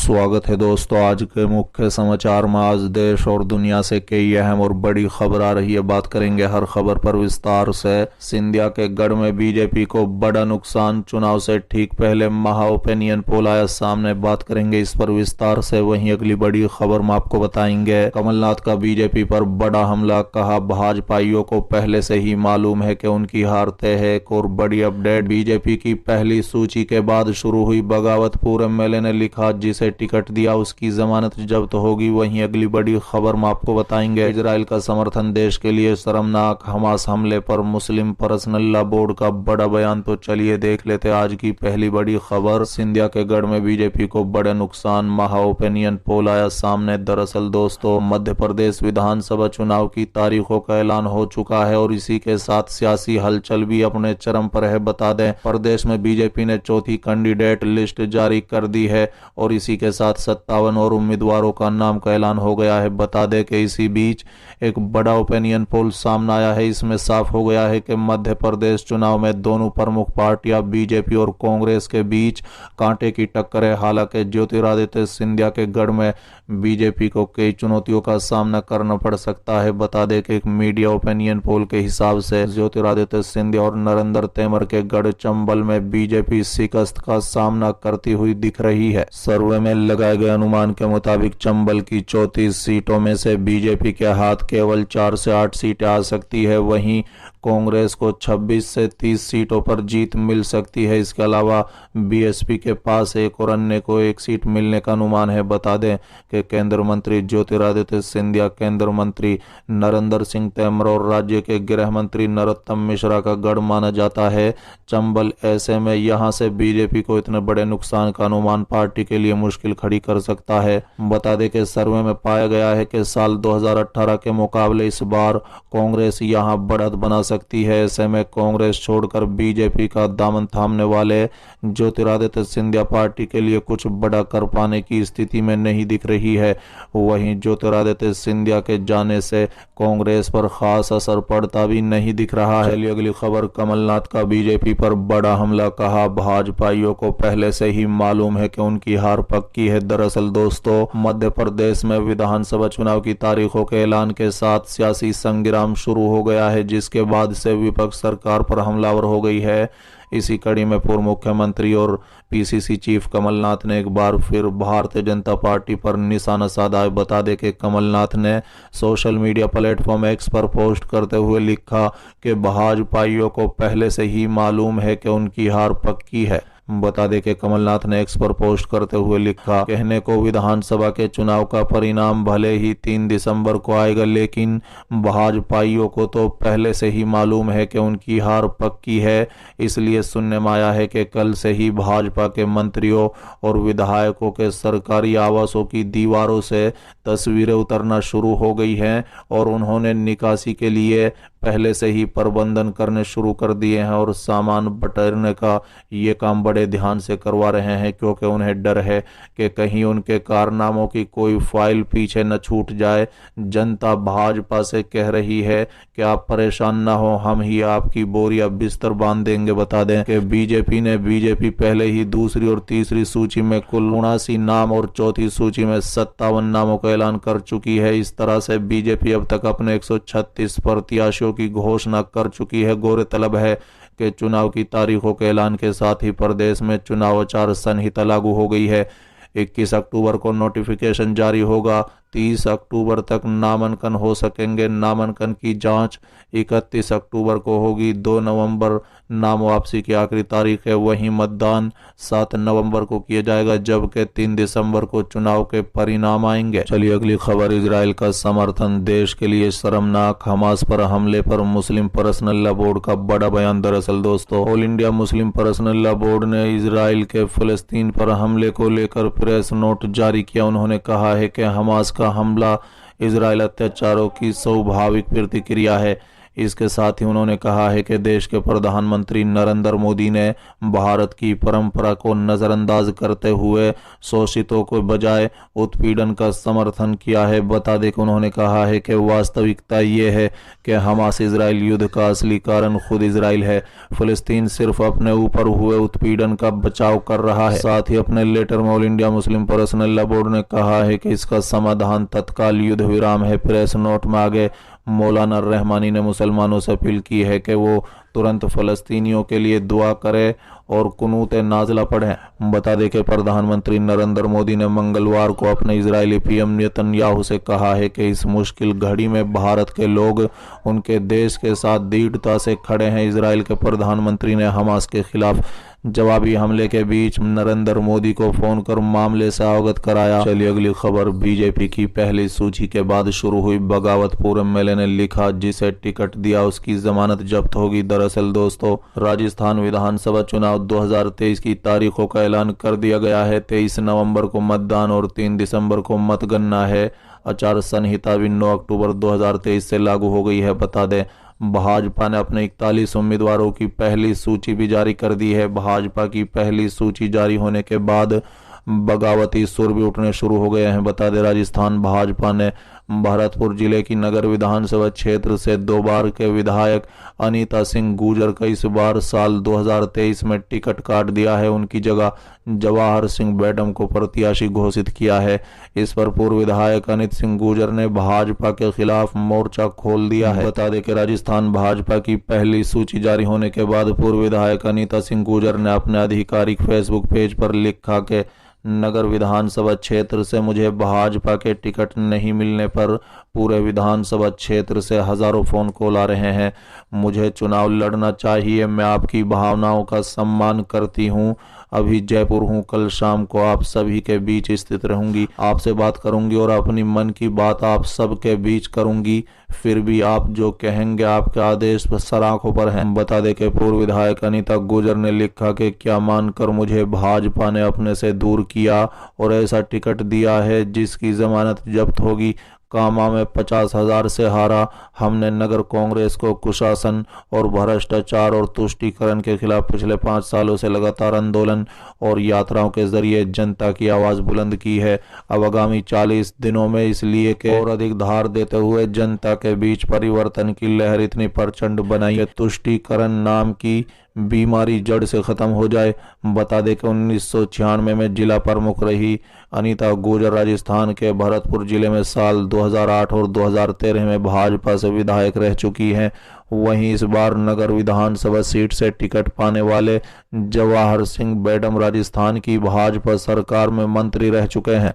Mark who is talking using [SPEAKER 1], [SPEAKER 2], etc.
[SPEAKER 1] स्वागत है दोस्तों। आज के मुख्य समाचार में आज देश और दुनिया से कई अहम और बड़ी खबर आ रही है। बात करेंगे हर खबर पर विस्तार से। सिंधिया के गढ़ में बीजेपी को बड़ा नुकसान, चुनाव से ठीक पहले महा ओपिनियन पोल आया सामने। बात करेंगे इस पर विस्तार से। वहीं अगली बड़ी खबर में आपको बताएंगे कमलनाथ का बीजेपी पर बड़ा हमला, कहा भाजपाइयों को पहले से ही मालूम है कि उनकी हार तय है। एक और बड़ी अपडेट, बीजेपी की पहली सूची के बाद शुरू हुई बगावत, पूरे एमएलए ने लिखा जिसे टिकट दिया उसकी जमानत जब्त होगी। वहीं अगली बड़ी खबर में आपको बताएंगे इजराइल का समर्थन देश के लिए शर्मनाक, हमास हमले पर मुस्लिम पर्सनल लॉ बोर्ड का बड़ा बयान। तो चलिए देख लेते आज की पहली बड़ी खबर। सिंधिया के गढ़ में बीजेपी को बड़े नुकसान, महा ओपिनियन पोल आया सामने। दरअसल दोस्तों, मध्य प्रदेश विधानसभा चुनाव की तारीखों का ऐलान हो चुका है और इसी के साथ सियासी हलचल भी अपने चरम पर है। बता दें, प्रदेश में बीजेपी ने चौथी कैंडिडेट लिस्ट जारी कर दी है और इसी के साथ 57 और उम्मीदवारों का नाम का ऐलान हो गया है। बता दें कि इसी बीच एक बड़ा ओपिनियन पोल सामने आया है। इसमें साफ हो गया है कि मध्य प्रदेश चुनाव में दोनों प्रमुख पार्टियां बीजेपी और कांग्रेस के बीच कांटे की टक्कर है। हालांकि ज्योतिरादित्य सिंधिया के गढ़ में बीजेपी को कई चुनौतियों का सामना करना पड़ सकता है। बता दें कि एक मीडिया ओपिनियन पोल के हिसाब से ज्योतिरादित्य सिंधिया और नरेंद्र तोमर के गढ़ चंबल में बीजेपी शिकस्त का सामना करती हुई दिख रही है। सर्वे में लगाए गए अनुमान के मुताबिक चंबल की 34 सीटों में से बीजेपी के हाथ केवल 4 से 8 सीटें आ सकती है। वहीं कांग्रेस को 26 से 30 सीटों पर जीत मिल सकती है। इसके अलावा बीएसपी के पास एक और अन्य को एक सीट मिलने का अनुमान है। बता दें कि केंद्र मंत्री ज्योतिरादित्य सिंधिया, केंद्र मंत्री नरेंद्र सिंह तोमर और राज्य के गृह मंत्री नरोत्तम मिश्रा का गढ़ माना जाता है चंबल। ऐसे में यहां से बीजेपी को इतने बड़े नुकसान का अनुमान पार्टी के लिए मुश्किल खड़ी कर सकता है। बता दें कि सर्वे में पाया गया है कि साल 2018 के मुकाबले इस बार कांग्रेस यहां बढ़त बना सकती है। ऐसे में कांग्रेस छोड़कर बीजेपी का दामन थामने वाले ज्योतिरादित्य सिंधिया पार्टी के लिए कुछ बड़ा कर पाने की स्थिति में नहीं दिख रही है। वहीं ज्योतिरादित्य सिंधिया के जाने से कांग्रेस पर खास असर पड़ता भी नहीं दिख रहा है। चलिए अगली खबर, कमलनाथ का बीजेपी पर बड़ा हमला, कहा भाजपाइयों को पहले से ही मालूम है कि उनकी हार पक्की है। दरअसल दोस्तों, मध्य प्रदेश में विधानसभा चुनाव की तारीखों के ऐलान के साथ सियासी संग्राम शुरू हो गया है, जिसके बाद से विपक्ष सरकार पर हमलावर हो गई है। इसी कड़ी में पूर्व मुख्यमंत्री और पीसीसी चीफ कमलनाथ ने एक बार फिर भारतीय जनता पार्टी पर निशाना साधा है। बता दें कि कमलनाथ ने सोशल मीडिया प्लेटफॉर्म एक्स पर पोस्ट करते हुए लिखा कि भाजपाइयों को पहले से ही मालूम है कि उनकी हार पक्की है। बता दें कि कमलनाथ ने एक्स पर पोस्ट करते हुए लिखा, कहने को विधानसभा के चुनाव का परिणाम भले ही 3 दिसंबर को आएगा, लेकिन भाजपाइयों को तो पहले से ही मालूम है कि उनकी हार पक्की है। इसलिए सुनने में आया है कि कल से ही भाजपा के मंत्रियों और विधायकों के सरकारी आवासों की दीवारों से तस्वीरें उतरना शुरू हो गई हैं और उन्होंने निकासी के लिए पहले से ही प्रबंधन करने शुरू कर दिए हैं और सामान बटोरने का ये काम बड़े ध्यान से करवा रहे हैं, क्योंकि उन्हें डर है कि कहीं उनके कारनामों की कोई फाइल पीछे न छूट जाए। जनता भाजपा से कह रही है कि आप परेशान ना हो, हम ही आपकी बोरिया बिस्तर बांध देंगे। बता दें कि बीजेपी पहले ही दूसरी और तीसरी सूची में कुल 79 नाम और चौथी सूची में 57 नामों का ऐलान कर चुकी है। इस तरह से बीजेपी अब तक अपने 136 प्रत्याशियों की घोषणा कर चुकी है। गौरतलब है कि चुनाव की तारीखों के ऐलान के साथ ही प्रदेश में चुनाव आचार संहिता लागू हो गई है। 21 अक्टूबर को नोटिफिकेशन जारी होगा। 30 अक्टूबर तक नामांकन हो सकेंगे। नामांकन की जांच 31 अक्टूबर को होगी। 2 नवंबर नाम वापसी की आखिरी तारीख है। वहीं मतदान 7 नवंबर को किया जाएगा, जबकि 3 दिसंबर को चुनाव के परिणाम आएंगे। चलिए अगली खबर, इजराइल का समर्थन देश के लिए शर्मनाक, हमास पर हमले पर मुस्लिम पर्सनल लॉ बोर्ड का बड़ा बयान। दरअसल दोस्तों, all India Muslim personal law board ने इजराइल के फिलिस्तीन पर हमले को लेकर प्रेस नोट जारी किया। उन्होंने कहा है कि हमास का हमला इजराइल अत्याचारों की स्वाभाविक प्रतिक्रिया है। इसके साथ ही उन्होंने कहा है कि देश के प्रधानमंत्री नरेंद्र मोदी ने भारत की परंपरा को नजरअंदाज करते हुए शोषितों को बजाय उत्पीड़न का समर्थन किया है। बता दें कि उन्होंने कहा है कि वास्तविकता ये है कि हमास इजराइल युद्ध का असली कारण खुद इजराइल है। फिलिस्तीन सिर्फ अपने ऊपर हुए उत्पीड़न का बचाव कर रहा है। साथ ही अपने लेटर में all India Muslim personal law board ने कहा है कि इसका समाधान तत्काल युद्ध विराम है। प्रेस नोट में आगे मौलाना रहमानी ने मुसलमानों से अपील की है कि वो तुरंत फलस्तीनियों के लिए दुआ करे और कुनूत नाज़िला पढ़ें। बता दें कि प्रधानमंत्री नरेंद्र मोदी ने मंगलवार को अपने इजरायली पीएम नेतन्याहू से कहा है कि इस मुश्किल घड़ी में भारत के लोग उनके देश के साथ दृढ़ता से खड़े हैं। इजरायल के प्रधानमंत्री ने हमास के खिलाफ जवाबी हमले के बीच नरेंद्र मोदी को फोन कर मामले से अवगत कराया। चलिए अगली खबर। बीजेपी की पहली सूची के बाद शुरू हुई बगावतपुर एमएलए ने लिखा जिसे टिकट दिया उसकी जमानत जब्त होगी। दरअसल दोस्तों, राजस्थान विधानसभा चुनाव 2023 की तारीखों का ऐलान कर दिया गया है। 23 नवंबर को मतदान और 3 दिसंबर को मतगणना है। आचार संहिता भी 9 अक्टूबर 2023 से लागू हो गई है। बता दें, भाजपा ने अपने 41 उम्मीदवारों की पहली सूची भी जारी कर दी है। भाजपा की पहली सूची जारी होने के बाद बगावती सुर भी उठने शुरू हो गए हैं। बता दें, राजस्थान भाजपा ने भरतपुर जिले की नगर विधानसभा क्षेत्र से 2 बार के विधायक अनीता सिंह गुर्जर का इस बार साल 2023 में टिकट काट दिया है। उनकी जगह जवाहर सिंह बेडम को प्रत्याशी घोषित किया है। इस पर पूर्व विधायक अनित सिंह गुर्जर ने भाजपा के खिलाफ मोर्चा खोल दिया है। बता दें कि राजस्थान भाजपा की पहली सूची जारी होने के बाद पूर्व विधायक अनीता सिंह गुर्जर ने अपने आधिकारिक फेसबुक पेज पर लिखा कि नगर विधानसभा क्षेत्र से मुझे भाजपा के टिकट नहीं मिलने पर पूरे विधानसभा क्षेत्र से हजारों फोन कॉल आ रहे हैं। मुझे चुनाव लड़ना चाहिए। मैं आपकी भावनाओं का सम्मान करती हूं। अभी जयपुर हूं। कल शाम को आप सभी के बीच स्थित रहूंगी। आपसे बात करूंगी और अपनी मन की बात आप सबके बीच करूंगी। फिर भी आप जो कहेंगे आपके आदेश पर सराखों पर हैं। बता दें कि पूर्व विधायक अनीता गुर्जर ने लिखा कि क्या मानकर मुझे भाजपा ने अपने से दूर किया और ऐसा टिकट दिया है जिसकी जमानत जब्त होगी। कामा में 50,000 से हारा। हमने नगर कांग्रेस को कुशासन और भ्रष्टाचार और तुष्टीकरण के खिलाफ पिछले 5 सालों से लगातार आंदोलन और यात्राओं के जरिए जनता की आवाज बुलंद की है। अब आगामी 40 दिनों में इसलिए के और अधिक धार देते हुए जनता के बीच परिवर्तन की लहर इतनी प्रचंड बनाई है तुष्टीकरण नाम की बीमारी जड़ से खत्म हो जाए। बता दें कि 1996 में जिला प्रमुख रही अनीता गुर्जर राजस्थान के भरतपुर जिले में साल 2008 और 2013 में भाजपा से विधायक रह चुकी हैं। वहीं इस बार नगर विधानसभा सीट से टिकट पाने वाले जवाहर सिंह बेडम राजस्थान की भाजपा सरकार में मंत्री रह चुके हैं।